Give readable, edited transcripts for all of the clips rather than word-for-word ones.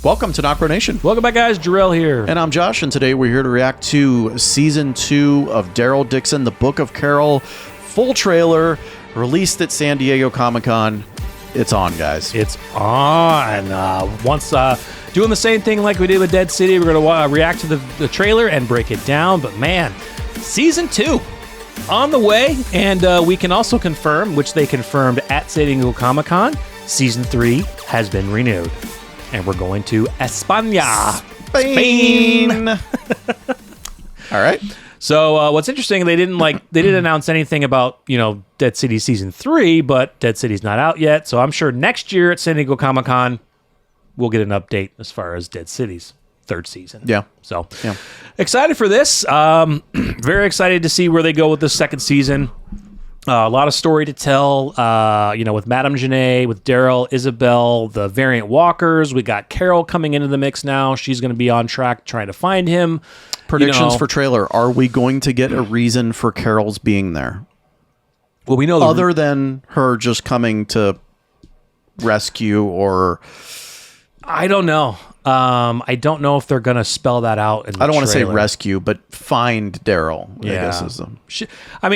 Welcome to NocBro Nation. Welcome back, guys. Jarrell here. And I'm Josh, and today we're here to react to Season 2 of Daryl Dixon, The Book of Carol. Full trailer, released at San Diego Comic-Con. It's on, guys. It's on. Doing the same thing like we did with Dead City. We're going to react to the trailer and break it down. But, man, Season 2 on the way. And we can also confirm, which they confirmed at San Diego Comic-Con, Season 3 has been renewed. And we're going to España. Spain. All right. So what's interesting, they didn't announce anything about, Dead City Season 3, but Dead City's not out yet. So I'm sure next year at San Diego Comic-Con, we'll get an update as far as Dead City's third season. Yeah. So excited for this. Very excited to see where they go with the second season. A lot of story to tell, with Madame Janae, with Daryl, Isabel, the variant walkers. We got Carol coming into the mix now. She's going to be on track trying to find him. Predictions for trailer. Are we going to get a reason for Carol's being there? Well, we know other than her just coming to rescue, or I don't know. I don't know if they're going to spell that out in the I don't want to say trailer. rescue, but find Daryl. Yeah. I guess is the...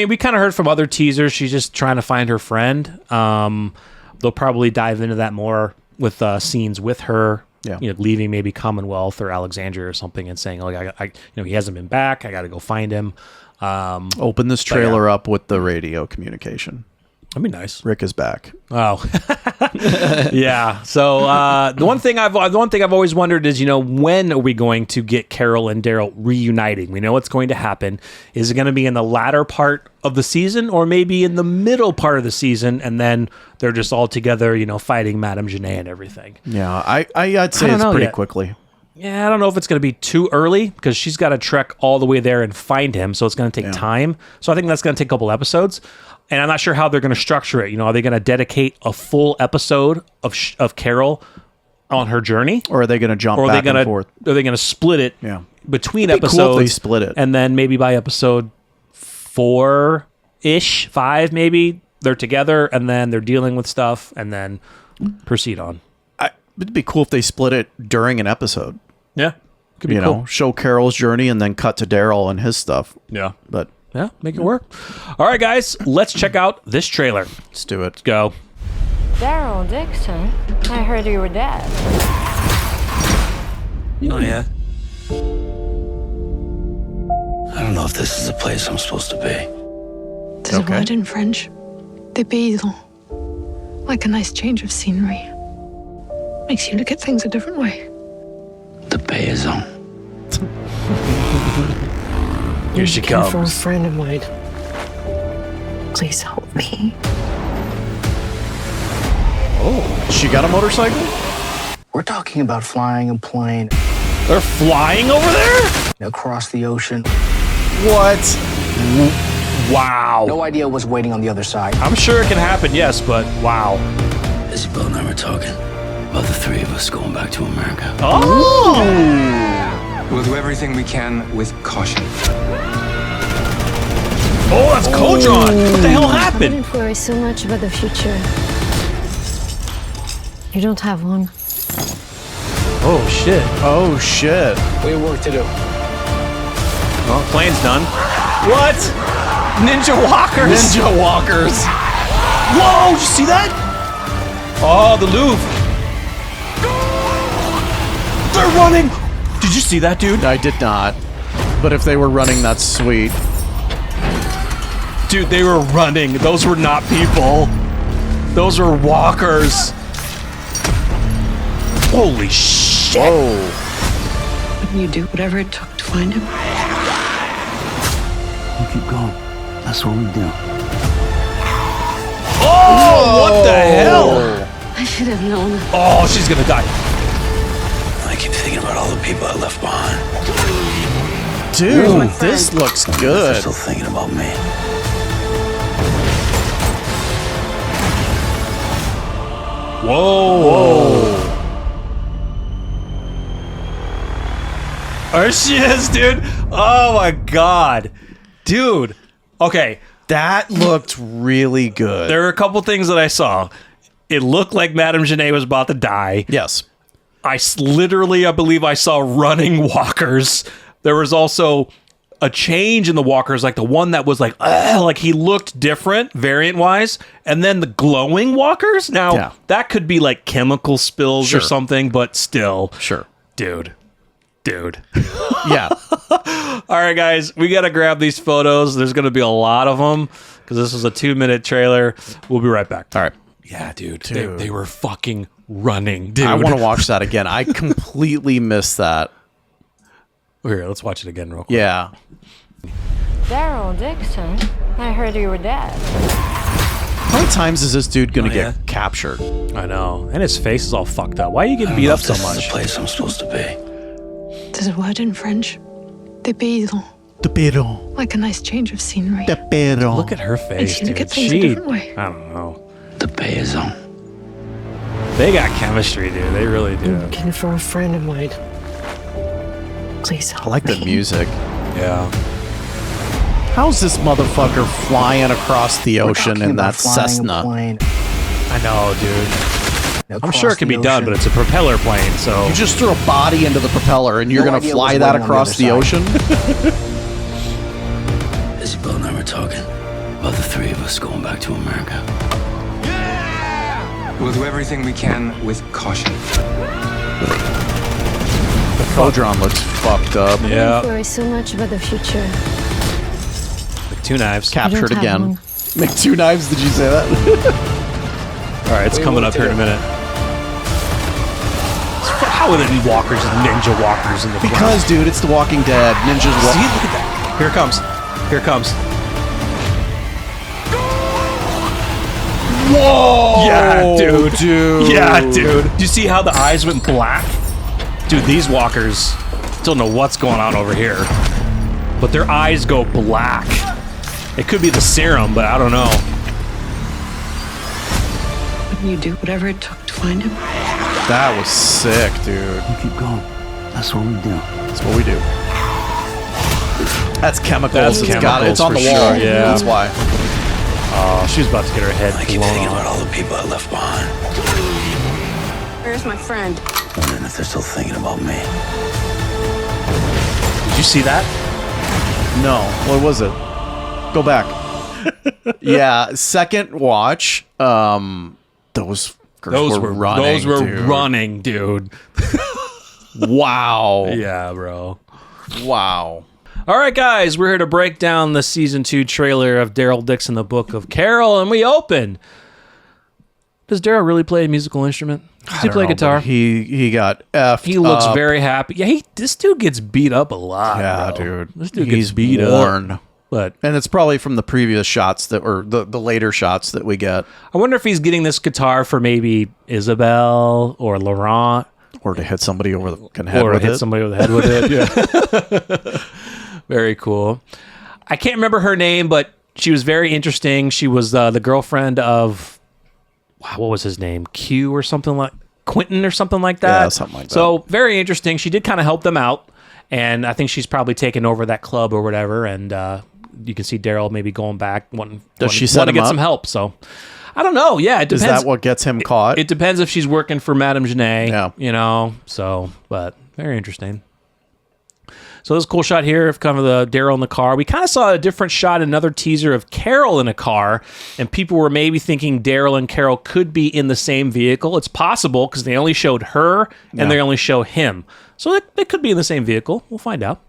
we kind of heard from other teasers she's just trying to find her friend. They'll probably dive into that more with scenes with her. Yeah. Leaving maybe Commonwealth or Alexandria or something and saying, "Oh, he hasn't been back. I got to go find him." Open this trailer up with the radio communication. That'd be nice. Rick is back. Oh, yeah. So the one thing I've always wondered is, when are we going to get Carol and Daryl reuniting? We know what's going to happen. Is it going to be in the latter part of the season, or maybe in the middle part of the season, and then they're just all together, fighting Madame Janae and everything? Yeah, I'd say it's pretty quickly. Yeah, I don't know if it's going to be too early because she's got to trek all the way there and find him, so it's going to take time. So I think that's going to take a couple episodes. And I'm not sure how they're going to structure it. Are they going to dedicate a full episode of Carol on her journey, or are they going to jump back and forth? Are they going to split it between It'd be episodes? cool if they split it, and then maybe by episode 4-ish, 5 maybe, they're together, and then they're dealing with stuff, and then proceed on. It'd be cool if they split it during an episode. Yeah, could be cool. Show Carol's journey and then cut to Daryl and his stuff. Yeah, but. Yeah, make it work. All right, guys, let's check out this trailer. Let's do it. Let's go. Daryl Dixon? I heard you were dead. Oh, yeah? I don't know if this is the place I'm supposed to be. There's a word in French. Dépaysant. Like a nice change of scenery. Makes you look at things a different way. Dépaysant. Here she From a comes. friend of mine. Please help me. Oh, she got a motorcycle? We're talking about flying a plane They're flying over there? across the ocean. What? Wow. No idea what's waiting on the other side. I'm sure it can happen, yes, but wow. Isabel and I were talking about the three of us going back to America. Oh! We'll do everything we can with caution. Oh, that's Kodron! What the hell I happened? wouldn't worry so much about the future. You don't have one. Oh, shit. Oh, shit. We have work to do. Well, plane's done. What? Ninja walkers? Ninja walkers. Whoa, did you see that? Oh, the Louvre. They're running. Did you see that, dude? I did not. But if they were running, that's sweet. Dude, they were running. Those were not people. Those were walkers. Holy shit. Whoa. Wouldn't you do whatever it took to find him? We'll keep going. That's what we do. Oh, what the hell? I should have known. Oh, she's gonna die. I keep thinking about all the people I left behind. Dude, this looks They're good. still thinking about me. Whoa. There she is, dude. Oh my god. Dude. Okay. That looked really good. There were a couple things that I saw. It looked like Madame Janae was about to die. Yes. I believe I saw running walkers. There was also a change in the walkers, like the one that was like he looked different variant wise, and then the glowing walkers. Now that could be like chemical spills or something, but still, dude. Yeah. All right, guys, we got to grab these photos. There's going to be a lot of them because this was a 2-minute trailer. We'll be right back. All right. Yeah, dude. They were fucking running, dude. I want to watch that again. I completely missed that. Here, let's watch it again real quick. Yeah. Daryl Dixon, I heard you were dead. How many times is this dude going to get captured? I know. And his face is all fucked up. Why are you getting beat up so much? This is the place I'm supposed to be. There's a word in French. Dépaysant. Dépaysant. Like a nice change of scenery. Dépaysant. Look at her face, Makes you look dude. at things a different way. I don't know. Dépaysant. They got chemistry, dude. They really do. Looking for a friend of mine. Please help I like the me. music. Yeah. How's this motherfucker flying across the We're ocean talking in that about flying a Cessna? plane I know, dude. I'm across sure it can the be done, ocean. but it's a propeller plane, so... You just threw a body into the propeller and you're No going to idea fly what's that waiting on the across the other ocean? Isabel and I were talking about the three of us going back to America. We'll do everything we can with caution. The Codron looks fucked up. Yeah. worry so much about the future. Like 2 knives. Captured I don't have again. one. Make 2 knives, did you say that? All right, it's coming up here in a minute. How are the walkers ninja walkers in the front? Because, dude, it's The Walking Dead. Ninjas See, walk. look at that. Here it comes. Here it comes. Whoa! Yeah, dude. Yeah, dude. dude. Do you see how the eyes went black? Dude, these walkers don't know what's going on over here. But their eyes go black. It could be the serum, but I don't know. Wouldn't you do whatever it took to find him? That was sick, dude. Keep going. That's what we do. That's what we do. That's chemicals. That's It's got it. It's on chemicals the for wall. sure, yeah. That's why. Oh, she was about to get her head I keep blown thinking off. about all the people I left behind. Where's my friend? Wondering if they're still thinking about me. Did you see that? No. What was it? Go back. Yeah. Second watch. Those girls were running. Those were dude. running, dude. Wow. Yeah, bro. Wow. All right, guys, we're here to break down the season 2 trailer of Daryl Dixon, the Book of Carol, and we open. Does Daryl really play a musical instrument? Does he play guitar? He got effed He looks up. very happy. Yeah, this dude gets beat up a lot. Yeah, bro. dude. This dude He's gets beat worn. up. But And it's probably from the previous shots that, or the later shots that we get, I wonder if he's getting this guitar for maybe Isabel or Laurent, or to hit somebody over the fucking head or with hit it. somebody over the head with it. Yeah. Very cool. I can't remember her name, but she was very interesting. She was the girlfriend of, wow, what was his name? Q or something like Quentin or something like that. Yeah, something like that. So very interesting. She did kind of help them out, and I think she's probably taken over that club or whatever. And you can see Daryl maybe going back, wanting she set to him get up? some help. So I don't know. Yeah, it Is depends. that what gets him caught? It depends if she's working for Madame Genet. Yeah. You know, so, but very interesting. So this is a cool shot here of kind of the Daryl in the car. We kind of saw a different shot, another teaser of Carol in a car, and people were maybe thinking Daryl and Carol could be in the same vehicle. It's possible because they only showed her and they only show him. So they could be in the same vehicle. We'll find out.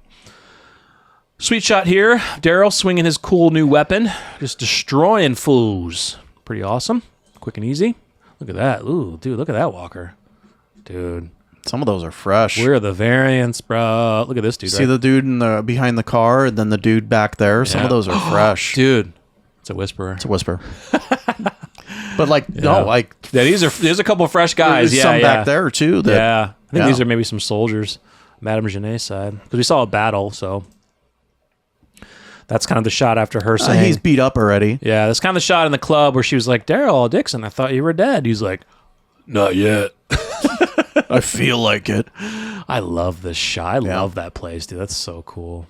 Sweet shot here. Daryl swinging his cool new weapon, just destroying fools. Pretty awesome. Quick and easy. Look at that. Ooh, dude, look at that walker. Dude. Some of those are fresh. We're the variants, bro. Look at this dude. See the dude in the behind the car, and then the dude back there. Some Yeah. of those are fresh. dude. It's a whisperer. It's a whisper. But like, no, like Yeah, there's a couple of fresh guys. there's Yeah, some yeah. back there too. That, Yeah. I think Yeah. these are maybe some soldiers. Madame Genet's side. Because we saw a battle, so that's kind of the shot after her saying he's beat up already. yeah, that's kind of the shot in the club where she was like, Daryl Dixon, I thought you were dead. He's like, not yet. I feel like it. I love this shot. I love that place, dude. That's so cool.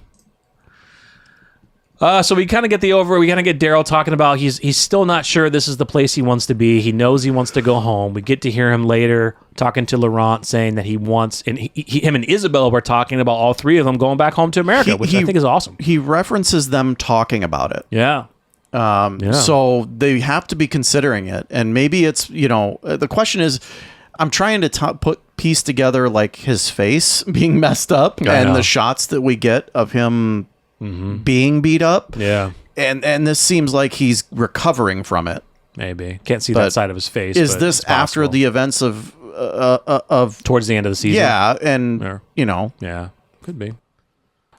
So we kind of get we kind of get Daryl talking about he's still not sure this is the place he wants to be. He knows he wants to go home. We get to hear him later talking to Laurent saying that he wants, and him and Isabel were talking about all three of them going back home to America, which I think is awesome. He references them talking about it. Yeah. So they have to be considering it. And maybe it's, the question is, I'm trying to piece together like his face being messed up and the shots that we get of him being beat up. Yeah. And this seems like he's recovering from it. Maybe. Can't see that side of his face. Is this after the events of towards the end of the season? Yeah. And, Yeah. Could be.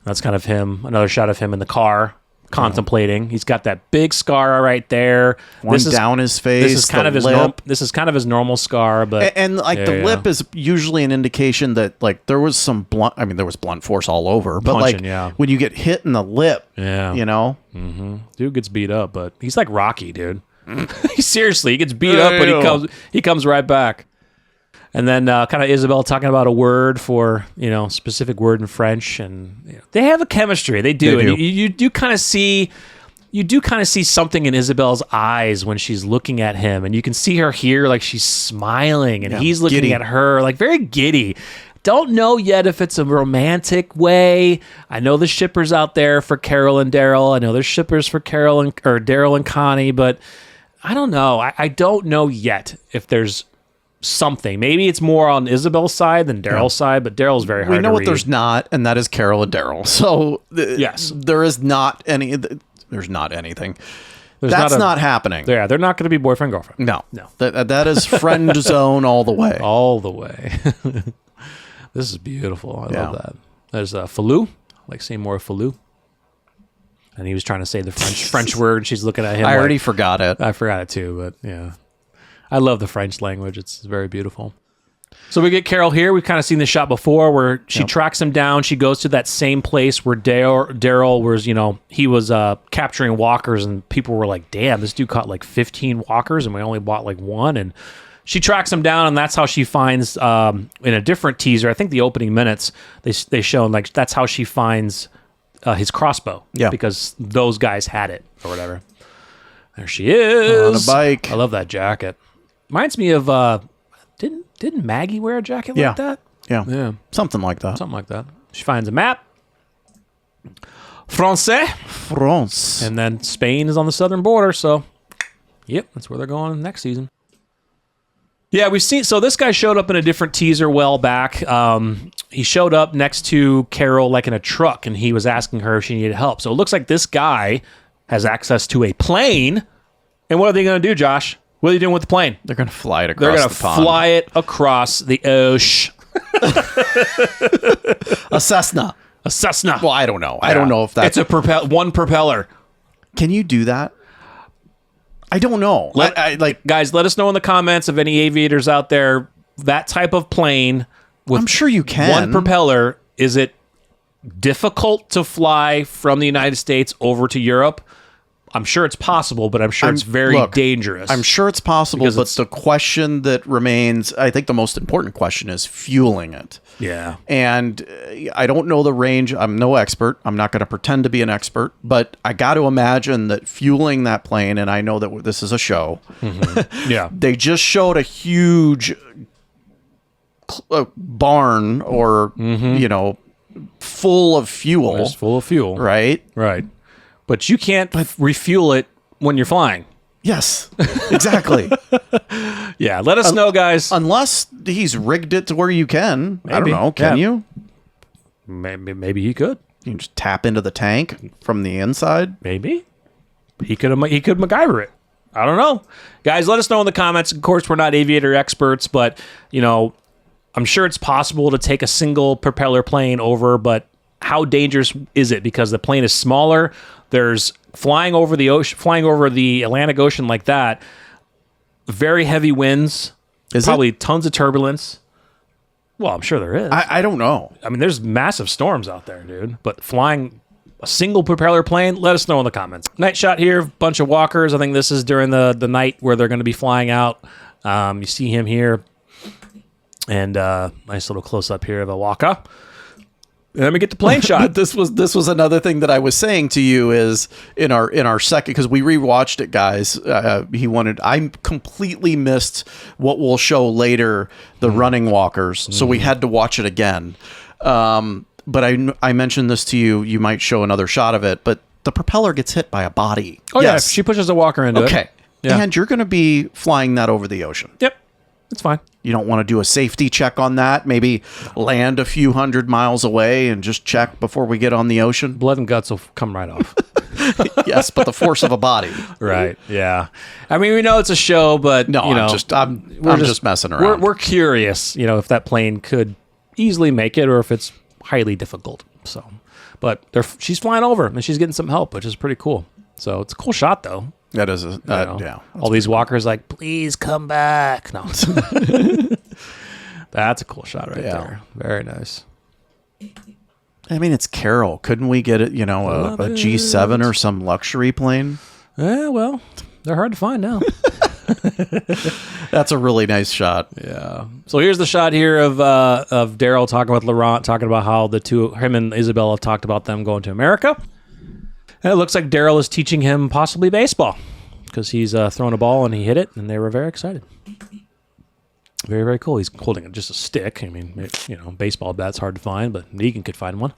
That's kind of him. Another shot of him in the car. Contemplating. He's got that big scar right there. Down his face. This is kind of his this is kind of his normal scar, but and the lip is usually an indication that like there was some blunt. I mean, there was blunt force all over, but punching, when you get hit in the lip, dude gets beat up, but he's like Rocky, dude. Seriously, he gets beat up, but he comes right back. And then kind of Isabel talking about a word for, specific word in French. And they have a chemistry. They do. And you do kind of see something in Isabel's eyes when she's looking at him. And you can see her here, like she's smiling. And he's looking at her, like very giddy. Don't know yet if it's a romantic way. I know the shippers out there for Carol and Daryl. I know there's shippers for Daryl and Connie. But I don't know. I don't know yet if there's something. Maybe it's more on Isabel's side than Daryl's side, but Daryl's very hard to read. We know what there's not, and that is Carol and Daryl. So yes, there is not any. There's not anything. That's not happening. Yeah, they're not going to be boyfriend girlfriend. No. That is friend zone all the way. All the way. This is beautiful. I love that. There's Falou. I like seeing more of Falou. And he was trying to say the French word. And she's looking at him. I already forgot it. I forgot it too, but yeah. I love the French language. It's very beautiful. So we get Carol here. We've kind of seen this shot before where she tracks him down. She goes to that same place where Daryl was, he was capturing walkers, and people were like, damn, this dude caught like 15 walkers and we only bought like one. And she tracks him down, and that's how she finds, in a different teaser, I think the opening minutes, they shown like that's how she finds his crossbow. Yeah. Because those guys had it or whatever. There she is. On a bike. I love that jacket. Reminds me of didn't Maggie wear a jacket like that? Yeah. Something like that. Something like that. She finds a map. France. And then Spain is on the southern border, so yep, that's where they're going next season. Yeah, we've seen so this guy showed up in a different teaser well back. He showed up next to Carol like in a truck, and he was asking her if she needed help. So it looks like this guy has access to a plane. And what are they going to do, Josh? What are you doing with the plane? They're going to fly it across the pond. They're going to fly it across the ocean. A Cessna. A Cessna. Well, I don't know. I don't know if that's... It's one propeller. Can you do that? I don't know. Guys, let us know in the comments of any aviators out there. That type of plane with I'm sure you can. One propeller, is it difficult to fly from the United States over to Europe? I'm sure it's possible, but I'm sure it's very dangerous. I'm sure it's possible, but the question that remains, I think the most important question is fueling it. Yeah. And I don't know the range. I'm no expert. I'm not going to pretend to be an expert, but I got to imagine that fueling that plane, and I know that this is a show. Mm-hmm. Yeah. They just showed a huge barn or, full of fuel. It's full of fuel. Right? Right. But you can't refuel it when you're flying. Yes, exactly. Yeah, let us know, guys. Unless he's rigged it to where you can. Maybe. I don't know. Can you? Maybe he could. You can just tap into the tank from the inside. Maybe. He could MacGyver it. I don't know. Guys, let us know in the comments. Of course, we're not aviator experts, but, I'm sure it's possible to take a single propeller plane over, but how dangerous is it? Because the plane is smaller. There's flying over the ocean, flying over the Atlantic Ocean like that. Very heavy winds. Probably tons of turbulence. Well, I'm sure there is. I don't know. I mean, there's massive storms out there, dude. But flying a single propeller plane, let us know in the comments. Night shot here, bunch of walkers. I think this is during the night where they're going to be flying out. You see him here. And nice little close-up here of a walker. And then we get the plane shot. But this was another thing that I was saying to you is in our second, because we rewatched it, guys. I completely missed what we'll show later, the running walkers. So we had to watch it again. But I mentioned this to you. You might show another shot of it, but the propeller gets hit by a body. Oh yes. Yeah, she pushes a walker into it. Okay. Yeah. And you're going to be flying that over the ocean. Yep. It's fine. You don't want to do a safety check on that. Maybe land a few hundred miles away and just check before we get on the ocean. Blood and guts will come right off. Yes, but the force of a body. Right. Yeah. I mean, we know it's a show, but no, you know, I'm just messing around. We're curious, if that plane could easily make it or if it's highly difficult. So, but she's flying over and she's getting some help, which is pretty cool. So it's a cool shot, though. That is yeah. All these walkers like, please come back. No, that's a cool shot right there. Very nice. I mean, it's Carol. Couldn't we get it? A G7 or some luxury plane? Yeah, well, they're hard to find now. That's a really nice shot. Yeah. So here's the shot here of Daryl talking with Laurent, talking about how him and Isabella talked about them going to America. And it looks like Daryl is teaching him possibly baseball because he's throwing a ball and he hit it, and they were very excited. Very, very cool. He's holding just a stick. I mean, baseball bat's hard to find, but Negan could find one.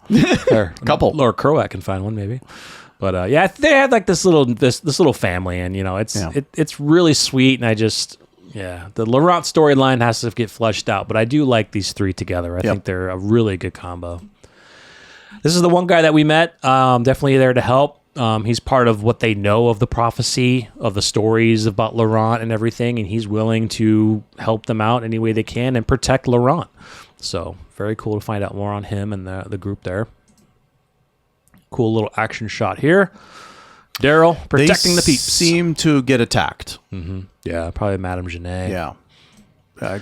Or a couple. Laura Croat can find one, maybe. But yeah, they had like this little family, and it's really sweet. And the Laurent storyline has to get fleshed out, but I do like these three together. I think they're a really good combo. This is the one guy that we met, definitely there to help. He's part of what they know of the prophecy, of the stories about Laurent and everything, and he's willing to help them out any way they can and protect Laurent. So very cool to find out more on him and the group there. Cool little action shot here. Daryl protecting the peeps. Seem to get attacked. Mm-hmm. Yeah, probably Madame Genet. Yeah.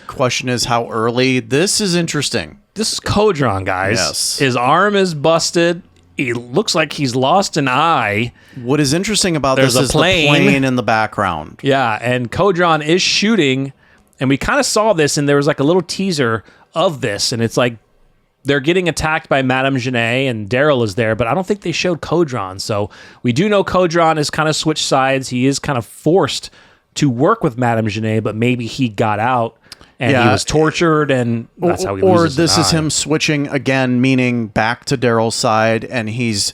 Question is how early. This is interesting. This is Kodron, guys. Yes. His arm is busted. He looks like he's lost an eye. What is interesting about this is the plane in the background. Yeah, and Kodron is shooting, and we kind of saw this, and there was like a little teaser of this, and it's like they're getting attacked by Madame Genet, and Daryl is there, but I don't think they showed Kodron. So we do know Kodron has kind of switched sides. He is kind of forced to work with Madame Genet, but maybe he got out. And he was tortured, and that's how he loses Or this an is eye. him switching again, meaning back to Daryl's side, and he's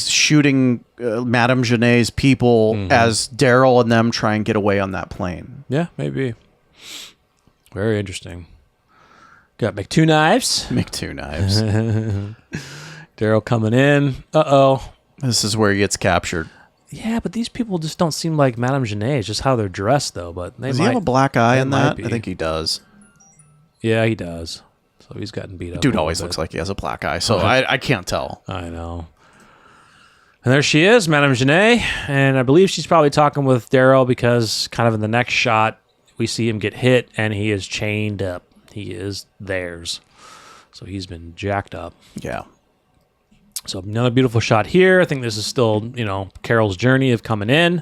shooting Madame Genet's people as Daryl and them try and get away on that plane. Yeah, maybe. Very interesting. Got McTwo Knives. McTwo Knives. Daryl coming in. Uh-oh. This is where he gets captured. Yeah, but these people just don't seem like Madame Genet. It's just how they're dressed, though. But does he have a black eye in that? I think he does. Yeah, he does. So he's gotten beat up. Dude always looks like he has a black eye, so I can't tell. I know. And there she is, Madame Genet. And I believe she's probably talking with Daryl because kind of in the next shot, we see him get hit, and he is chained up. He is theirs. So he's been jacked up. Yeah. So another beautiful shot here. I think this is still, Carol's journey of coming in,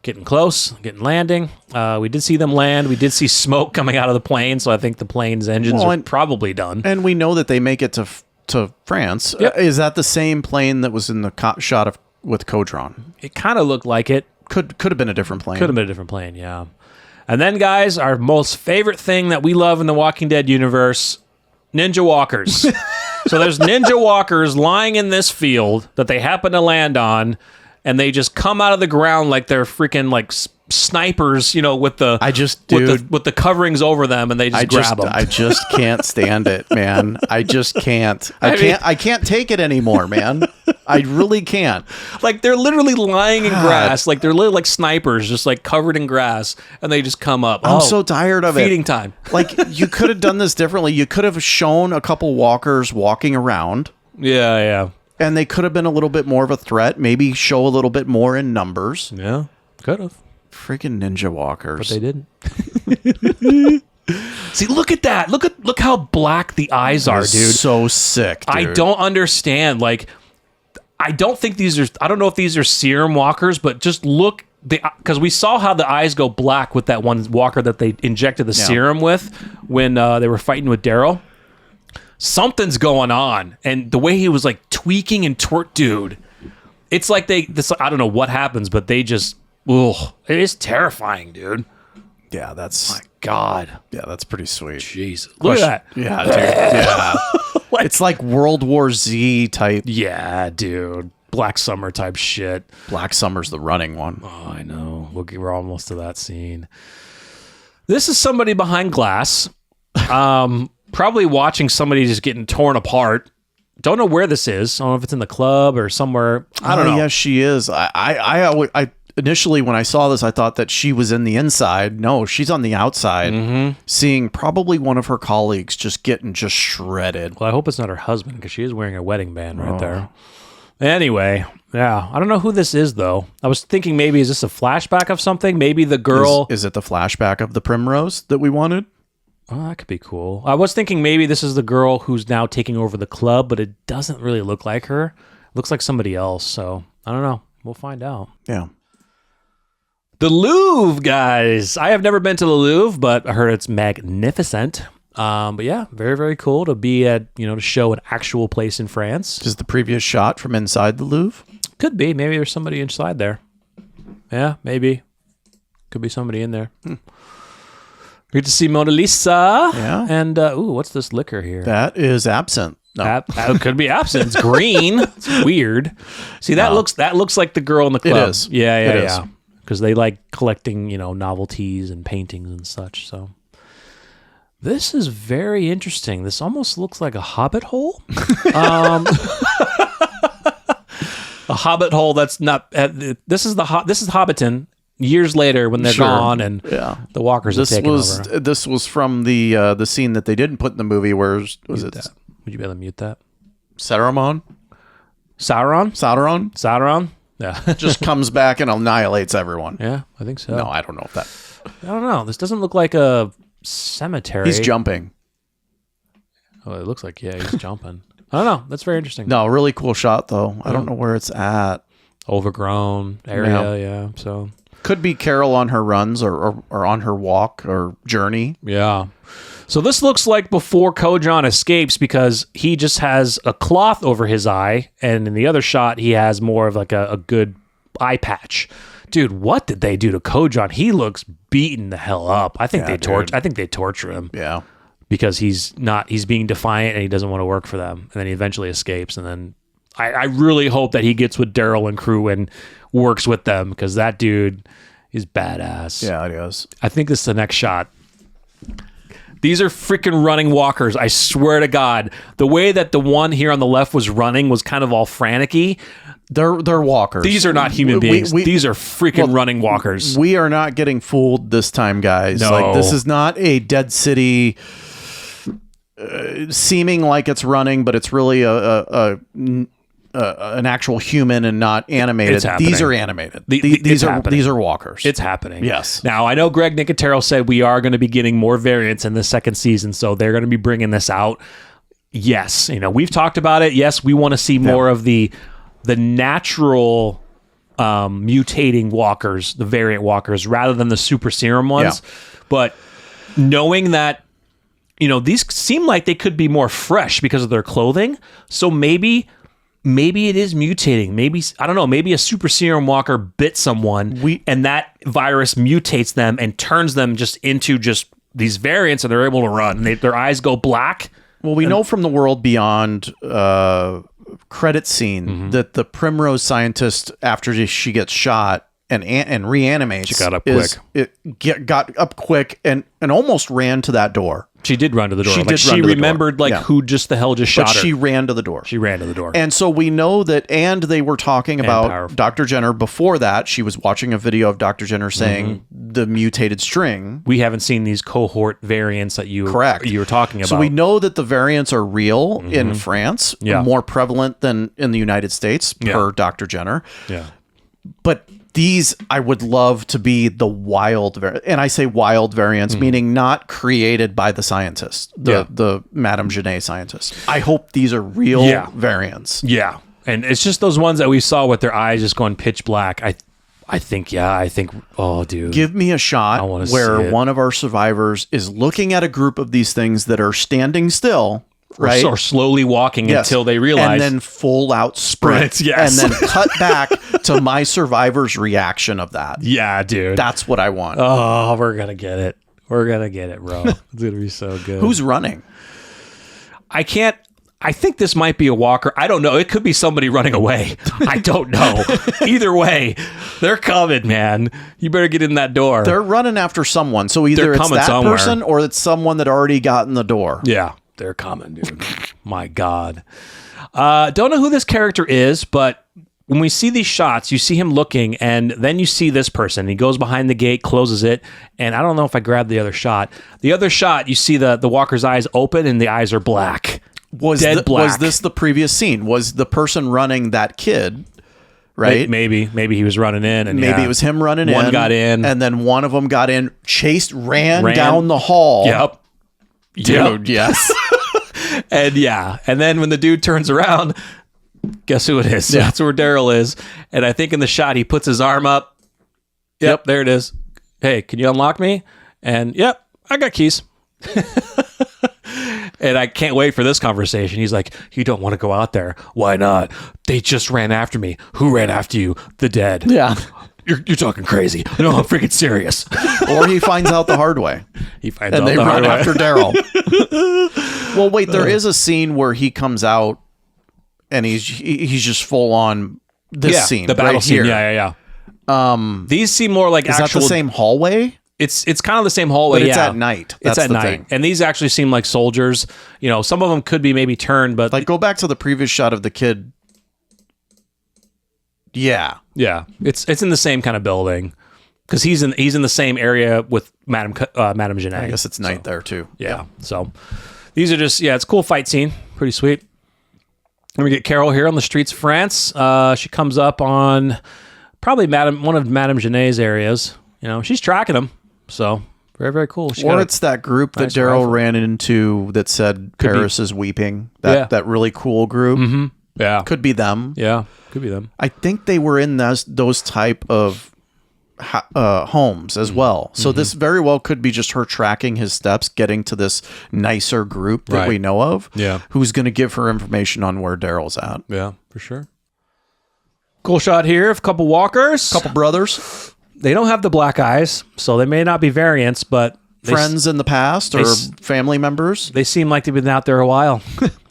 getting close, getting landing. We did see them land. We did see smoke coming out of the plane, so I think the plane's engines are probably done. And we know that they make it to France. Yep. Is that the same plane that was in the shot with Kodron? It kind of looked like it. Could have been a different plane. Could have been a different plane, yeah. And then, guys, our most favorite thing that we love in the Walking Dead universe, ninja walkers. So there's ninja walkers lying in this field that they happen to land on, and they just come out of the ground like they're freaking like snipers, with the with the coverings over them, and they just grab them. I just can't stand it, man. I just can't. I can't take it anymore, man. I really can't. Like they're literally lying in grass, like they're literally like snipers, just like covered in grass, and they just come up. I'm so tired of feeding time. Like you could have done this differently. You could have shown a couple walkers walking around. Yeah. And they could have been a little bit more of a threat. Maybe show a little bit more in numbers. Yeah, could have. Freaking ninja walkers. But they didn't. See, look at that. Look how black the eyes are, dude. So sick, dude. I don't understand. Like, I don't know if these are serum walkers, but just look, because we saw how the eyes go black with that one walker that they injected the serum with when they were fighting with Daryl. something's going on. And the way he was like tweaking and dude, it's like I don't know what happens, but they just, it is terrifying, dude. Yeah, that's... My God. Yeah, that's pretty sweet. Jesus. Look at that. Yeah, dude. Yeah. It's like World War Z type. Yeah, dude. Black Summer type shit. Black Summer's the running one. Oh, I know. We're almost to that scene. This is somebody behind glass. Probably watching somebody just getting torn apart. Don't know where this is. I don't know if it's in the club or somewhere. I don't know. Yes, she is. I initially, when I saw this, I thought that she was in the inside. No, she's on the outside, seeing probably one of her colleagues just getting just shredded. Well, I hope it's not her husband, because she is wearing a wedding band right there. Anyway, yeah. I don't know who this is, though. I was thinking maybe, is this a flashback of something? Maybe the girl... Is it the flashback of the Primrose that we wanted? Oh, that could be cool. I was thinking maybe this is the girl who's now taking over the club, but it doesn't really look like her. It looks like somebody else, so I don't know. We'll find out. Yeah. The Louvre, guys. I have never been to the Louvre, but I heard it's magnificent. But yeah, very, very cool to be at, to show an actual place in France. Is the previous shot from inside the Louvre? Could be. Maybe there's somebody inside there. Yeah, maybe. Could be somebody in there. Good to see Mona Lisa. Yeah. And, what's this liquor here? That is absinthe. No. That could be absinthe. It's green. It's weird. See, that looks like the girl in the club. It is. Yeah. Because they like collecting, novelties and paintings and such. So this is very interesting. This almost looks like a hobbit hole. A hobbit hole that's not. This is Hobbiton. Years later, when they're gone and the walkers are taking over. This was from the scene that they didn't put in the movie. Where was it? That. Would you be able to mute that? Sauron. Yeah. Just comes back and annihilates everyone. Yeah, I think so. No, I don't know if that... I don't know. This doesn't look like a cemetery. He's jumping. Oh, it looks like, he's jumping. I don't know. That's very interesting. No, really cool shot, though. I don't know where it's at. Overgrown area, so... Could be Carol on her runs or on her walk or journey. Yeah. So this looks like before Kojon escapes, because he just has a cloth over his eye, and in the other shot, he has more of like a good eye patch. Dude, what did they do to Kojon? He looks beaten the hell up. I think they torture him. Yeah. Because he's being defiant and he doesn't want to work for them. And then he eventually escapes. And then I really hope that he gets with Daryl and crew and works with them, because that dude is badass. Yeah, it is. I think this is the next shot. These are freaking running walkers. I swear to God. The way that the one here on the left was running was kind of all frantic-y. They're walkers. These are not human beings. These are freaking running walkers. We are not getting fooled this time, guys. No. Like, this is not a Dead City seeming like it's running, but it's really an actual human and not animated. These are animated. These are walkers. It's happening. Yes. Now, I know Greg Nicotero said we are going to be getting more variants in the second season, so they're going to be bringing this out. Yes. We've talked about it. Yes, we want to see more of the natural mutating walkers, the variant walkers, rather than the super serum ones. Yeah. But knowing that, these seem like they could be more fresh because of their clothing. So maybe it is mutating. Maybe, I don't know, maybe a super serum walker bit someone and that virus mutates them and turns them just into just these variants, and they're able to run. And their eyes go black. Well, we know from the World Beyond credit scene that the Primrose scientist, after she gets shot and reanimates, she got up quick. Got up quick and almost ran to that door. She did run to the door. She remembered who just the hell just shot her. She ran to the door. And so we know that, and they were talking about Dr. Jenner before that. She was watching a video of Dr. Jenner saying the mutated string. We haven't seen these cohort variants that you were talking about. So we know that the variants are real in France, more prevalent than in the United States per Dr. Jenner. Yeah. But these, I would love to be the wild and I say wild variants, meaning not created by the scientist, the Madame Genet scientist. I hope these are real variants. Yeah. And it's just those ones that we saw with their eyes just going pitch black. I think, oh, dude. Give me a shot where one of our survivors is looking at a group of these things that are standing still right? Or slowly walking until they realize. And then full out sprint. Yes. And then cut back to my survivor's reaction of that. Yeah, dude. That's what I want. Oh, we're going to get it. We're going to get it, bro. It's going to be so good. Who's running? I think this might be a walker. I don't know. It could be somebody running away. I don't know. Either way, they're coming, man. You better get in that door. They're running after someone. So either it's that somewhere. person or it's someone that already got in the door. Yeah, they're coming, dude. My God. Don't know who this character is, but when we see these shots, you see him looking, and then you see this person. He goes behind the gate, closes it, and I don't know if I grabbed the other shot. The other shot, you see the walker's eyes open, and the eyes are black. Was this the previous scene? Was the person running that kid, right? Maybe he was running in, and maybe it was him running in. One got in, and then one of them got in, ran down the hall. Yep. Dude, yes. and then when the dude turns around, guess who it is? Yeah. That's where Daryl is. And I think in the shot, he puts his arm up. Yep, there it is. Hey, can you unlock me? And yep, I got keys. And I can't wait for this conversation. He's like, you don't want to go out there. Why not? They just ran after me. Who ran after you? The dead. Yeah. You're talking crazy. No, I'm freaking serious. Or he finds out the hard way. And they run after Daryl. Well, wait, there is a scene where he comes out and he's just full on this scene. The battle right scene. Here. Yeah. These seem more like is actual. Is that the same hallway? It's kind of the same hallway, but it's at night. That's it's at the night. thing. And these actually seem like soldiers. You know, some of them could be maybe turned, but like go back to the previous shot of the kid. Yeah. Yeah. It's in the same kind of building because he's in the same area with Madame Genet. I guess it's night there too. Yeah. So these are just it's a cool fight scene. Pretty sweet. And we get Carol here on the streets of France. She comes up on probably one of Madame Genet's areas. You know, she's tracking him. So very, very cool. Or it's that group that Daryl ran into that said Paris is weeping. That really cool group. Mm-hmm. Yeah. Could be them. Yeah. Could be them. I think they were in those type of homes as well. So this very well could be just her tracking his steps, getting to this nicer group that we know of. Yeah. Who's going to give her information on where Daryl's at. Yeah, for sure. Cool shot here of a couple walkers. Couple brothers. They don't have the black eyes, so they may not be variants, but friends in the past or family members. They seem like they've been out there a while.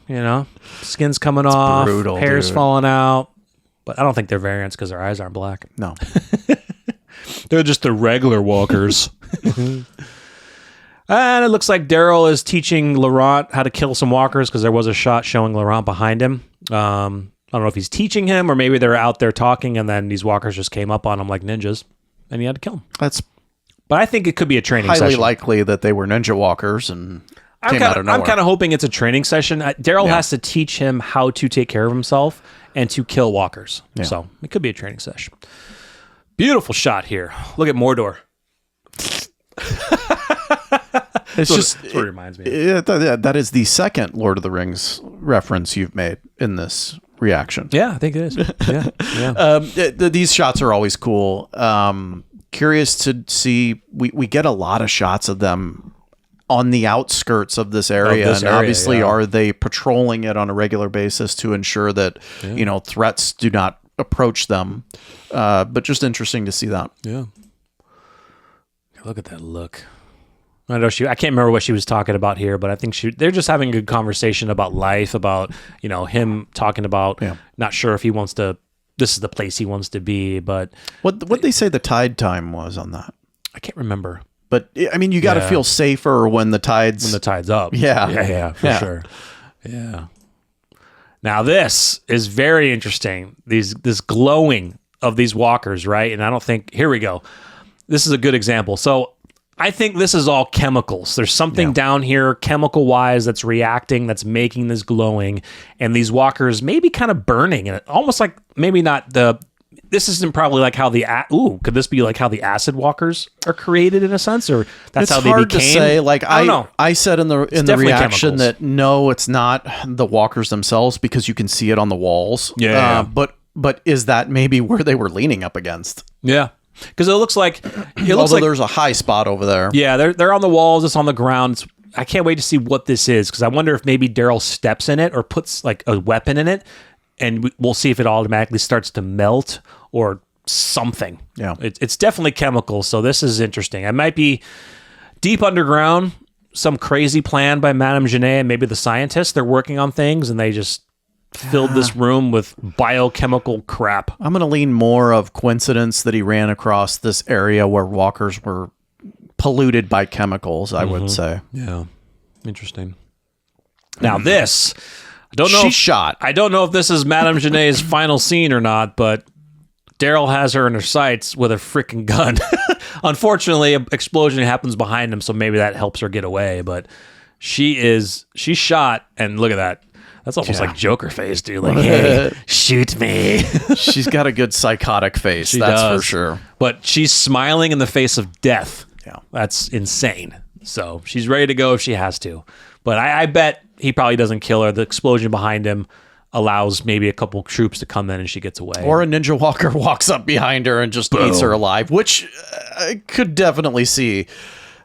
You know, skin's coming off, brutal, hair's falling out. But I don't think they're variants because their eyes aren't black. No. They're just the regular walkers. And it looks like Daryl is teaching Laurent how to kill some walkers because there was a shot showing Laurent behind him. I don't know if he's teaching him or maybe they're out there talking and then these walkers just came up on him like ninjas and he had to kill them. But I think it could be a training session. Highly likely that they were ninja walkers and came out of nowhere. I'm kind of hoping it's a training session. Daryl has to teach him how to take care of himself and to kill walkers. Yeah. So it could be a training session. Beautiful shot here. Look at Mordor. That's what it reminds me of. That is the second Lord of the Rings reference you've made in this reaction. Yeah, I think it is. Yeah. These shots are always cool. Curious to see. We get a lot of shots of them on the outskirts of this area, obviously, are they patrolling it on a regular basis to ensure that threats do not approach them? But just interesting to see that. Yeah. Look at that look. I know I can't remember what she was talking about here, but I think they're just having a good conversation about life, about, him talking about not sure if he wants to, this is the place he wants to be, but what they say the tide time was on that? I can't remember. But I mean, you got to feel safer when the tide's up. Yeah. For sure. Yeah. Now this is very interesting. This glowing of these walkers, right? And I don't think, here we go. This is a good example. So I think this is all chemicals. There's something down here chemical-wise that's reacting, that's making this glowing, and these walkers maybe kind of burning, and almost like maybe not this isn't probably like how could this be like how the acid walkers are created in a sense, or that's how they became? It's hard to say. Like I don't know. I said in the reaction chemicals. That no, it's not the walkers themselves because you can see it on the walls. Yeah. But is that maybe where they were leaning up against? Yeah. Because it looks like there's a high spot over there. Yeah, they're on the walls. It's on the ground. I can't wait to see what this is, because I wonder if maybe Daryl steps in it or puts like a weapon in it, and we'll see if it automatically starts to melt or something. Yeah. It's definitely chemical, so this is interesting. It might be deep underground, some crazy plan by Madame Genet and maybe the scientists. They're working on things, and they just filled this room with biochemical crap. I'm going to lean more of coincidence that he ran across this area where walkers were polluted by chemicals, I would say. Yeah. Interesting. Now this, I don't know. She's shot. I don't know if this is Madame Genet's final scene or not, but Daryl has her in her sights with a freaking gun. Unfortunately, an explosion happens behind him, so maybe that helps her get away, but she's shot, and look at that. That's almost like Joker face, dude. Like, hey, shoot me. She's got a good psychotic face, that's for sure. But she's smiling in the face of death. Yeah. That's insane. So she's ready to go if she has to. But I bet he probably doesn't kill her. The explosion behind him allows maybe a couple troops to come in and she gets away. Or a ninja walker walks up behind her and just eats her alive, which I could definitely see.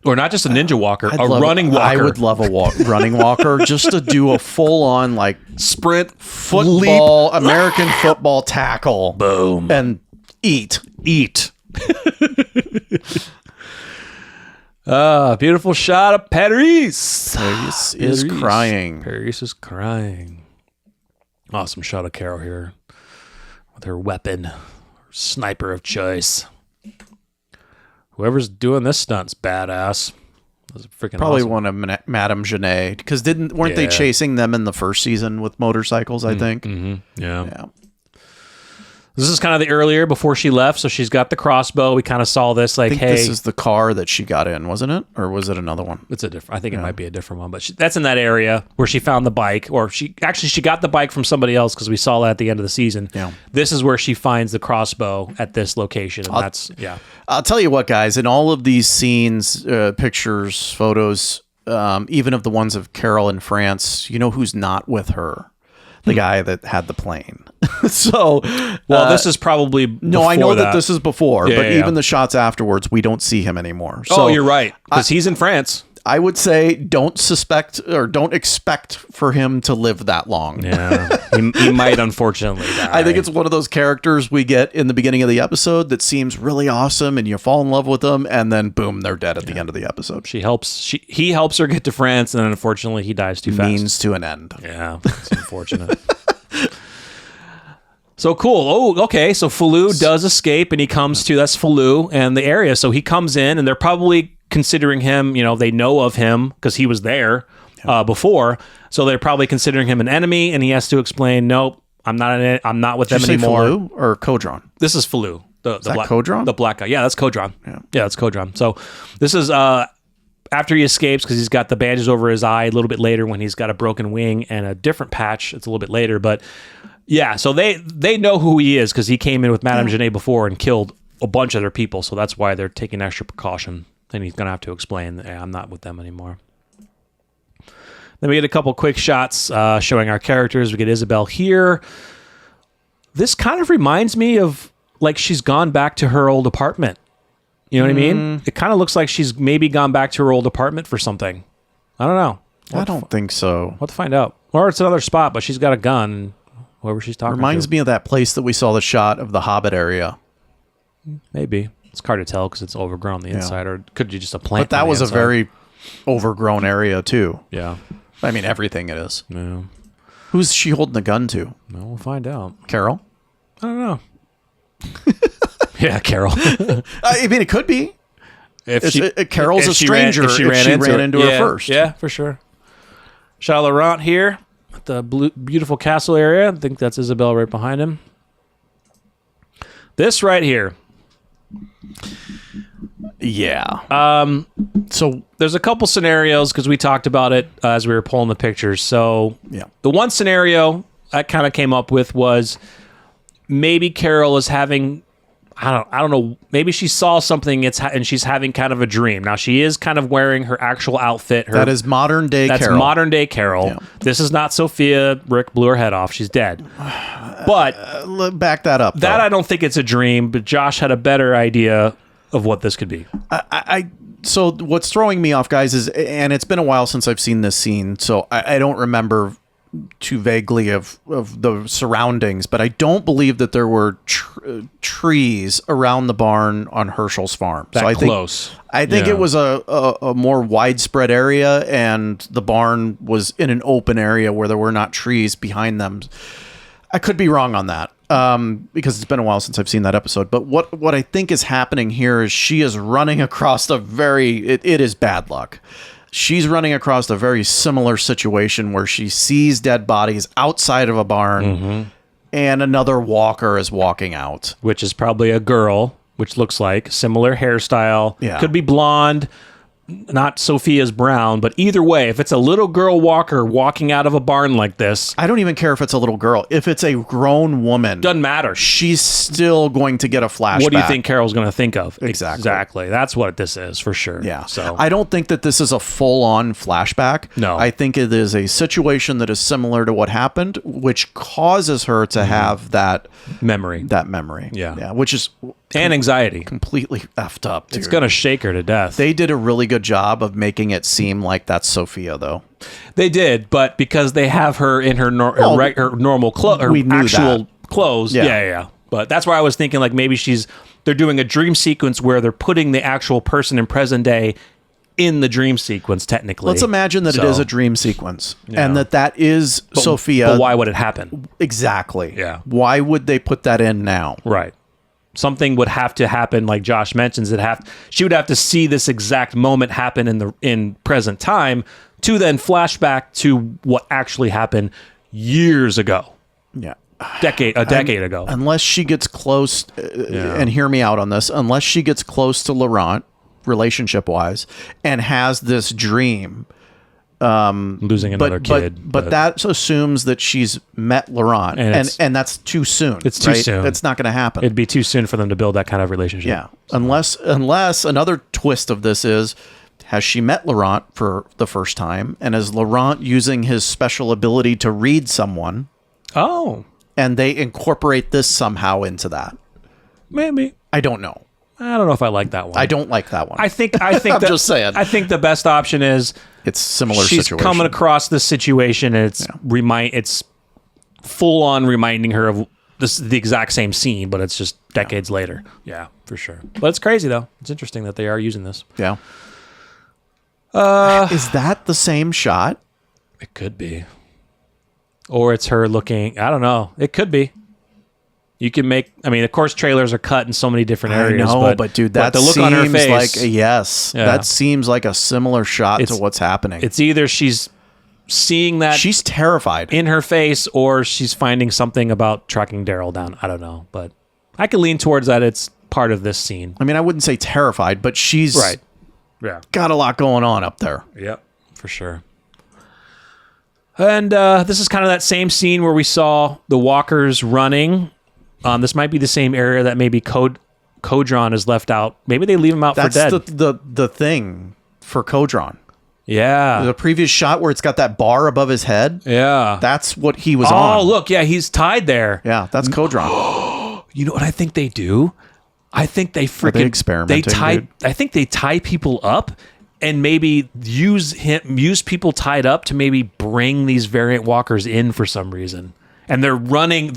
Or not just a ninja walker, running walker. I would love a running walker just to do a full-on like sprint, football, American football tackle. Boom. And eat. Beautiful shot of Paris. Paris is crying. Paris is crying. Awesome shot of Carol here with her weapon, her sniper of choice. Whoever's doing this stunt's badass. That's freaking probably awesome. one of Madame Genet, because weren't they chasing them in the first season with motorcycles? I think. Mm-hmm. Yeah. This is kind of the earlier before she left, so she's got the crossbow. We kind of saw this, like, I think this is the car that she got in, wasn't it, or was it another one? It's a different. I think it might be a different one, but that's in that area where she found the bike, or she got the bike from somebody else, because we saw that at the end of the season. Yeah, this is where she finds the crossbow at this location, and I'll tell you what, guys. In all of these scenes, pictures, photos, even of the ones of Carol in France, you know who's not with her? The guy that had the plane. So, this is probably no. I know that this is before, but yeah. even the shots afterwards, we don't see him anymore. So you're right, because he's in France. I would say don't expect for him to live that long. Yeah, he might unfortunately die. I think it's one of those characters we get in the beginning of the episode that seems really awesome, and you fall in love with them, and then boom, they're dead at the end of the episode. He helps her get to France, and then unfortunately he dies too fast. Means to an end. Yeah, it's unfortunate. So cool. Oh, okay. So Falou does escape, and he comes to, that's Falou and the area. So he comes in, and they're probably considering him, they know of him because he was there before. So they're probably considering him an enemy, and he has to explain, nope, I'm not with them anymore. Falou or Kodron? This is Falou. The black Kodron? The black guy. Yeah, that's Kodron. Yeah, that's Kodron. So this is after he escapes, because he's got the bandages over his eye a little bit later when he's got a broken wing and a different patch. It's a little bit later, but yeah, so they know who he is because he came in with Madame Genet before and killed a bunch of their people, so that's why they're taking extra precaution. And he's going to have to explain, hey, I'm not with them anymore. Then we get a couple quick shots showing our characters. We get Isabel here. This kind of reminds me of, like, she's gone back to her old apartment. You know what I mean? It kind of looks like she's maybe gone back to her old apartment for something. I don't know. I don't think so. We'll have to find out. Or it's another spot, but she's got a gun. Whoever she's talking Reminds me of that place that we saw the shot of the Hobbit area. Maybe. It's hard to tell because it's overgrown on the inside, or could you just a plant? But that was a very overgrown area too. Yeah. I mean, everything it is. Yeah. Who's she holding the gun to? No, we'll find out. Carol? I don't know. Yeah, Carol. I mean, it could be. Carol's a stranger if she ran into her first. Yeah, for sure. Charles Laurent here at the beautiful castle area. I think that's Isabel right behind him. This right here. Yeah. So there's a couple scenarios because we talked about it as we were pulling the pictures. So the one scenario I kind of came up with was maybe Carol is having, I don't know, maybe she saw something and she's having kind of a dream. Now she is kind of wearing her actual outfit. That is modern day Carol. That's modern day Carol. Yeah. This is not Sophia. Rick blew her head off. She's dead. But back that up. That I don't think it's a dream, but Josh had a better idea of what this could be. So what's throwing me off, guys, is, and it's been a while since I've seen this scene, so I don't remember too vaguely of the surroundings, but I don't believe that there were trees around the barn on Herschel's farm. I think it was a more widespread area, and the barn was in an open area where there were not trees behind them. I could be wrong on that, because it's been a while since I've seen that episode. But what I think is happening here is she is running across it is bad luck. She's running across a very similar situation where she sees dead bodies outside of a barn, and another walker is walking out. Which is probably a girl, which looks like similar hairstyle. Yeah. Could be blonde, not Sophia's brown, but either way, if it's a little girl walker walking out of a barn like this, I don't even care if it's a little girl. If it's a grown woman, doesn't matter. She's still going to get a flashback. What do you think Carol's going to think of? Exactly. That's what this is for sure. Yeah. So I don't think that this is a full-on flashback. No. I think it is a situation that is similar to what happened, which causes her to have that memory. Yeah. Which is and anxiety. Completely effed up, dude. It's going to shake her to death. They did a really good job of making it seem like that's Sophia, though. They did, but because they have her in her normal clothes, her actual clothes. Yeah. But that's why I was thinking like maybe they're doing a dream sequence where they're putting the actual person in present day in the dream sequence, technically. Let's imagine that it is a dream sequence and that is Sophia. But why would it happen? Exactly. Yeah. Why would they put that in now? Right. Something would have to happen, like Josh mentions. She would have to see this exact moment happen in present time to then flash back to what actually happened years ago. Yeah, a decade ago. Unless she gets close, and hear me out on this. Unless she gets close to Laurent, relationship wise, and has this dream. Losing another kid, but that assumes that she's met Laurent, and that's too soon. It's too soon. It's not going to happen. It'd be too soon for them to build that kind of relationship. Yeah, unless another twist of this is, has she met Laurent for the first time, and is Laurent using his special ability to read someone? Oh, and they incorporate this somehow into that. Maybe. I don't know. I don't know if I like that one. I don't like that one. I think I'm just saying. I think the best option is it's similar. She's situation. coming across this situation, and it's full on reminding her of the exact same scene, but it's just decades later. Yeah, for sure. But it's crazy though. It's interesting that they are using this. Yeah. Is that the same shot? It could be, or it's her looking. I don't know. It could be. You can make. I mean, of course, trailers are cut in so many different areas. I know, but dude, that the look on her face, like that seems like a similar shot to what's happening. It's either she's seeing that she's terrified in her face, or she's finding something about tracking Daryl down. I don't know, but I can lean towards that. It's part of this scene. I mean, I wouldn't say terrified, but she's right. Yeah, got a lot going on up there. Yep, for sure. And this is kind of that same scene where we saw the walkers running. This might be the same area that maybe Kodron is left out. Maybe they leave him out for dead. That's the thing for Kodron. Yeah. The previous shot where it's got that bar above his head. Yeah. That's what he was on. Oh, look. Yeah, he's tied there. Yeah, that's Kodron. You know what I think they do? I think they freaking experimenting. I think they tie people up and maybe use people tied up to maybe bring these variant walkers in for some reason. And they're running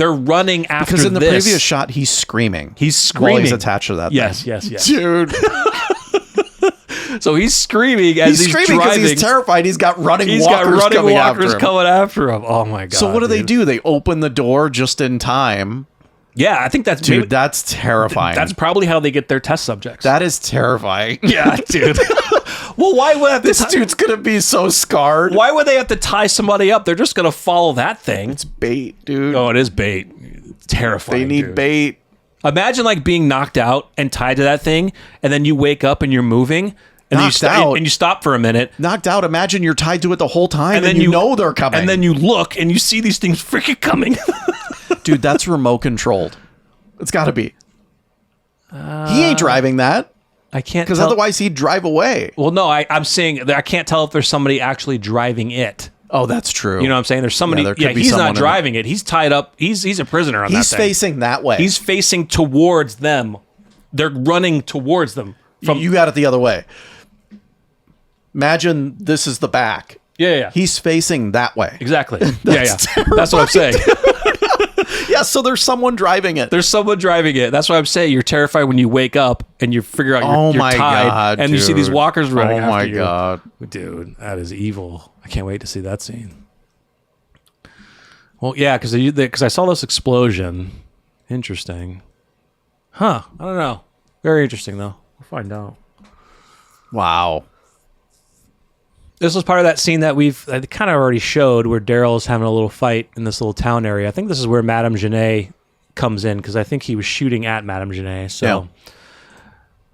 after because in the this. previous shot he's screaming. He's screaming. While he's attached to that thing. Yes. Dude. So he's screaming as he's screaming because he's terrified. He's got running walkers coming after him. Oh my god. So what do they do? They open the door just in time. Yeah, I think that's that's terrifying. That's probably how they get their test subjects. That is terrifying. Yeah, dude. Well, why would this dude's gonna be so scarred? Why would they have to tie somebody up? They're just gonna follow that thing. It's bait, dude. Oh, it is bait. It's terrifying. They need bait. Imagine like being knocked out and tied to that thing, and then you wake up and you're moving, and you stop for a minute. Knocked out. Imagine you're tied to it the whole time, and then you know they're coming. And then you look and you see these things freaking coming. Dude, that's remote controlled. It's got to be. He ain't driving that. I can't, because otherwise he'd drive away. Well, no, I'm saying I can't tell if there's somebody actually driving it. Oh, that's true. You know what I'm saying? There's somebody. Yeah, he's not driving it. He's tied up. He's a prisoner on that thing. He's facing that way. He's facing towards them. They're running towards them. You got it the other way. Imagine this is the back. Yeah. He's facing that way. Exactly. That's what I'm saying. Yeah, so there's someone driving it. There's someone driving it. That's what I'm saying. You're terrified when you wake up and you figure out you're tied, God, and you see these walkers running after you. Oh, my God. Dude, that is evil. I can't wait to see that scene. Well, yeah, because I saw this explosion. Interesting. Huh. I don't know. Very interesting, though. We'll find out. Wow. This was part of that scene that I kind of already showed where Daryl's having a little fight in this little town area. I think this is where Madame Genet comes in because I think he was shooting at Madame Genet. So, yeah.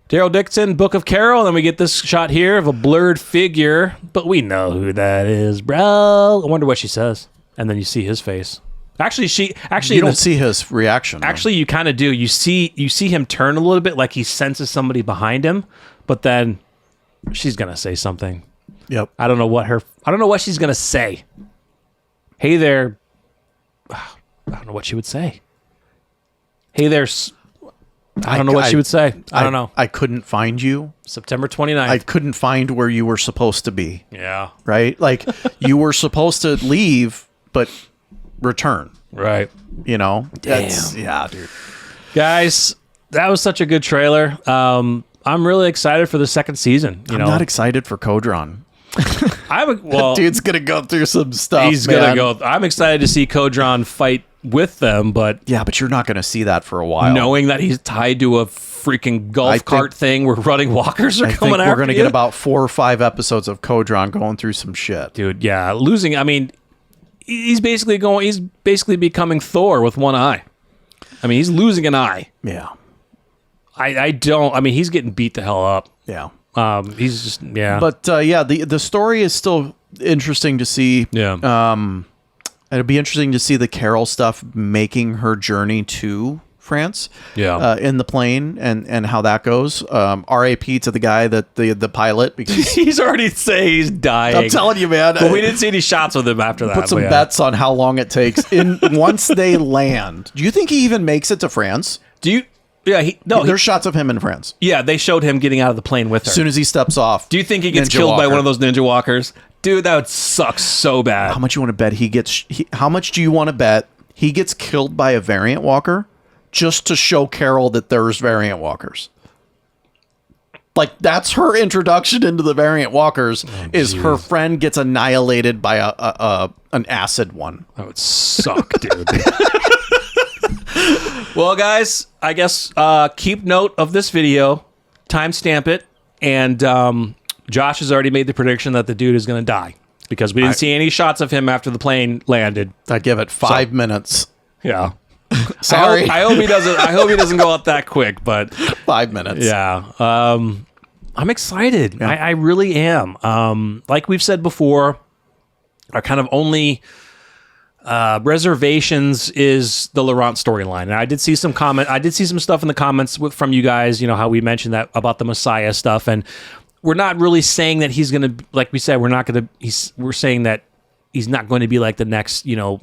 Daryl Dixon, Book of Carol. Then we get this shot here of a blurred figure, but we know who that is, bro. I wonder what she says. And then you see his face. Actually, you don't see his reaction. Actually, you kind of do. You see him turn a little bit, like he senses somebody behind him, but then she's gonna say something. Yep. I don't know what she's gonna say. Hey there. I don't know what she would say. Hey there. I don't know what she would say. I don't know. I couldn't find you. September 29th. I couldn't find where you were supposed to be. Yeah. Right? Like you were supposed to leave, but return. Right. You know? Damn. Yeah, dude. Guys, that was such a good trailer. I'm really excited for the second season. I'm not excited for Kodron. Dude's gonna go through some stuff. He's gonna go. I'm excited to see Kodron fight with them, but you're not gonna see that for a while. Knowing that he's tied to a freaking golf cart thing where running walkers are coming after we're gonna get about 4 or 5 episodes of Kodron going through some shit, dude. Yeah, losing. I mean, he's basically becoming Thor with one eye. I mean, he's losing an eye. Yeah. I mean, he's getting beat the hell up. Yeah. He's just, yeah. But the story is still interesting to see. Yeah. It'll be interesting to see the Carol stuff making her journey to France. Yeah. In the plane and how that goes. R.A.P. to the guy the pilot because he's already saying he's dying. I'm telling you, man. But we didn't see any shots with him after that. Put some bets on how long it takes once they land. Do you think he even makes it to France? Do you? Yeah, there's shots of him in France. Yeah, they showed him getting out of the plane with her. As soon as he steps off. Do you think he gets killed by one of those ninja walkers? Dude, that would suck so bad. How much you want to bet he gets? How much do you want to bet he gets killed by a variant walker just to show Carol that there's variant walkers? Like that's her introduction into the variant walkers. Her friend gets annihilated by an acid one. That would suck, dude. Well, guys, I guess keep note of this video, timestamp it, and Josh has already made the prediction that the dude is going to die because we didn't see any shots of him after the plane landed. I'd give it 5 minutes. Yeah. Sorry. I hope he doesn't. I hope he doesn't go out that quick. But 5 minutes. Yeah. I'm excited. Yeah. I really am. Like we've said before, our kind of only reservations is the Laurent storyline. And I did see some stuff in the comments from you guys, you know, how we mentioned that about the Messiah stuff. And we're not really saying that he's going to, like we said, we're saying that he's not going to be like the next, you know,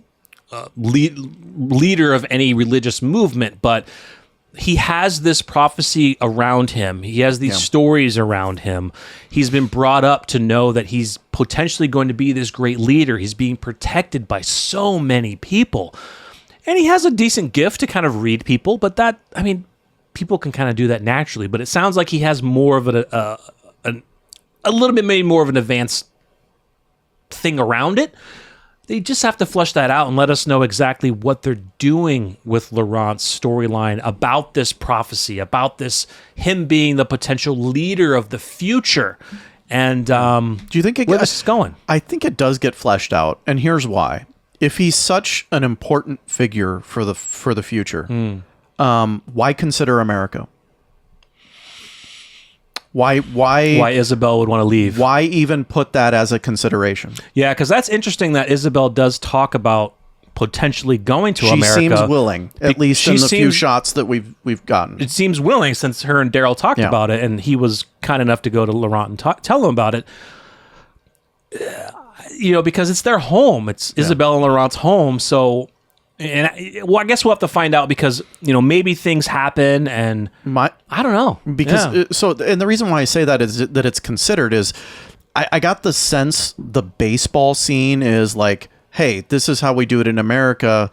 leader of any religious movement, but he has this prophecy around him. He has these stories around him. He's been brought up to know that he's potentially going to be this great leader. He's being protected by so many people. And he has a decent gift to kind of read people, but that, I mean, people can kind of do that naturally, but it sounds like he has more of a little bit maybe more of an advanced thing around it. They just have to flesh that out and let us know exactly what they're doing with Laurent's storyline about this prophecy, about this him being the potential leader of the future. And do you think where this is going? I think it does get fleshed out, and here's why. If he's such an important figure for the future, why consider America? Why Isabel would want to leave? Why even put that as a consideration? Yeah, because that's interesting that Isabel does talk about potentially going to America. She seems willing, at least in the few shots that we've gotten. It seems willing since her and Daryl talked about it, and he was kind enough to go to Laurent and tell him about it. You know, because it's their home. It's Isabel and Laurent's home, so... And I guess we'll have to find out because, you know, maybe things happen and I don't know. Because and the reason why I say that is that it's considered is I got the sense the baseball scene is like, hey, this is how we do it in America,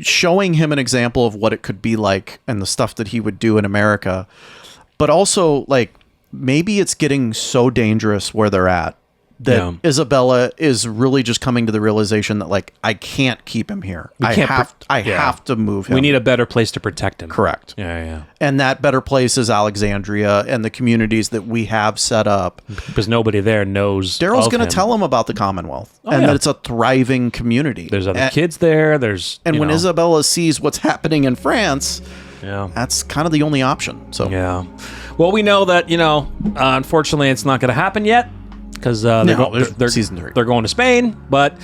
showing him an example of what it could be like and the stuff that he would do in America. But also, like, maybe it's getting so dangerous where they're at that Isabella is really just coming to the realization that, like, I can't keep him here. I have to move him. We need a better place to protect him. Correct. Yeah. And that better place is Alexandria and the communities that we have set up. Because nobody there knows. Daryl's going to tell him about the Commonwealth and that it's a thriving community. There's other kids there. And when Isabella sees what's happening in France, yeah, that's kind of the only option. So yeah. Well, we know that, unfortunately, it's not going to happen yet. Because they're season 3. They're going to Spain, but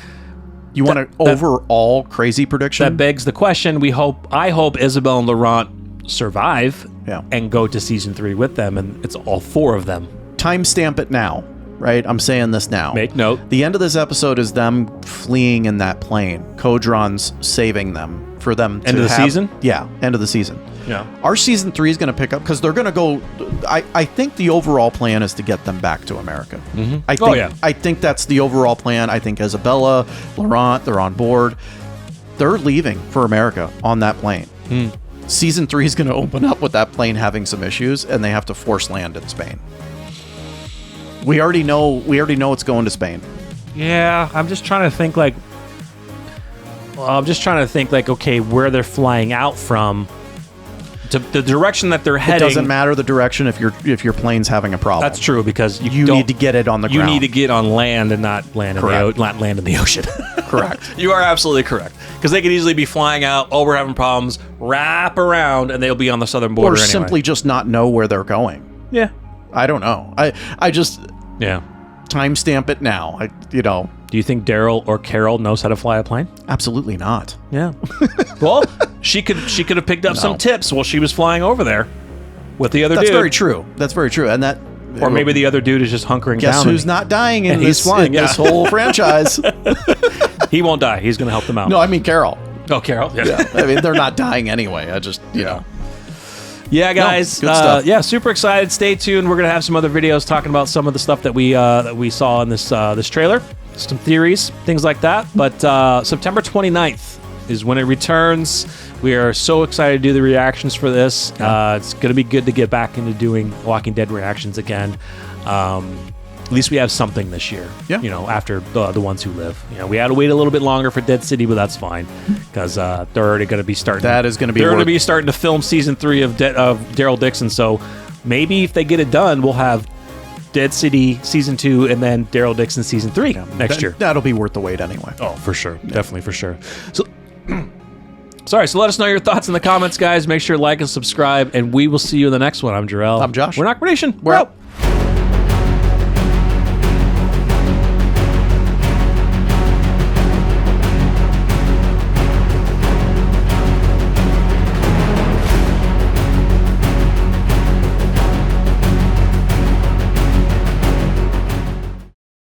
you want an overall crazy prediction? That begs the question. I hope Isabel and Laurent survive and go to season 3 with them, and it's all 4 of them. Timestamp it now, right? I'm saying this now. Make note. The end of this episode is them fleeing in that plane. Kodron's saving them for them to end of the season? Yeah, end of the season. Yeah. Our season 3 is going to pick up because they're going to go. I think the overall plan is to get them back to America. I think that's the overall plan. I think Isabella, Laurent, they're on board. They're leaving for America on that plane. Season 3 is going to open up with that plane having some issues, and they have to force land in Spain. We already know it's going to Spain. Yeah, I'm just trying to think okay, where they're flying out from. To the direction that they're heading. It doesn't matter the direction if your plane's having a problem. That's true, because you need to get it on the ground. You need to get on land and not land in the ocean. Correct. You are absolutely correct. Because they could easily be flying out, we're having problems, wrap around, and they'll be on the southern border or simply just not know where they're going. Yeah. I don't know. I just timestamp it now. Do you think Daryl or Carol knows how to fly a plane? Absolutely not. Yeah. Well, she could have picked up some tips while she was flying over there with the other dude. That's very true. That's very true. And that, or maybe the other dude is just hunkering down. Guess who's not dying in this whole franchise? He won't die. He's going to help them out. No, I mean Carol. Oh, Carol. Yeah. I mean, they're not dying anyway. I just Yeah, guys. Good stuff. Yeah, super excited. Stay tuned. We're gonna have some other videos talking about some of the stuff that we saw in this trailer, some theories, things like that. But September 29th is when it returns. We are so excited to do the reactions for this. It's gonna be good to get back into doing Walking Dead reactions again. At least we have something this year. Yeah. After the ones who live. We had to wait a little bit longer for Dead City, but that's fine because they're already going to be starting. That is going to be. They're going to be starting to film season 3 of Daryl Dixon. So maybe if they get it done, we'll have Dead City season 2 and then Daryl Dixon season 3 next year. That'll be worth the wait anyway. Oh, for sure, definitely for sure. So. Sorry, so let us know your thoughts in the comments, guys. Make sure to like and subscribe, and we will see you in the next one. I'm Jarrell. I'm Josh. We're NocBro Nation. We're out.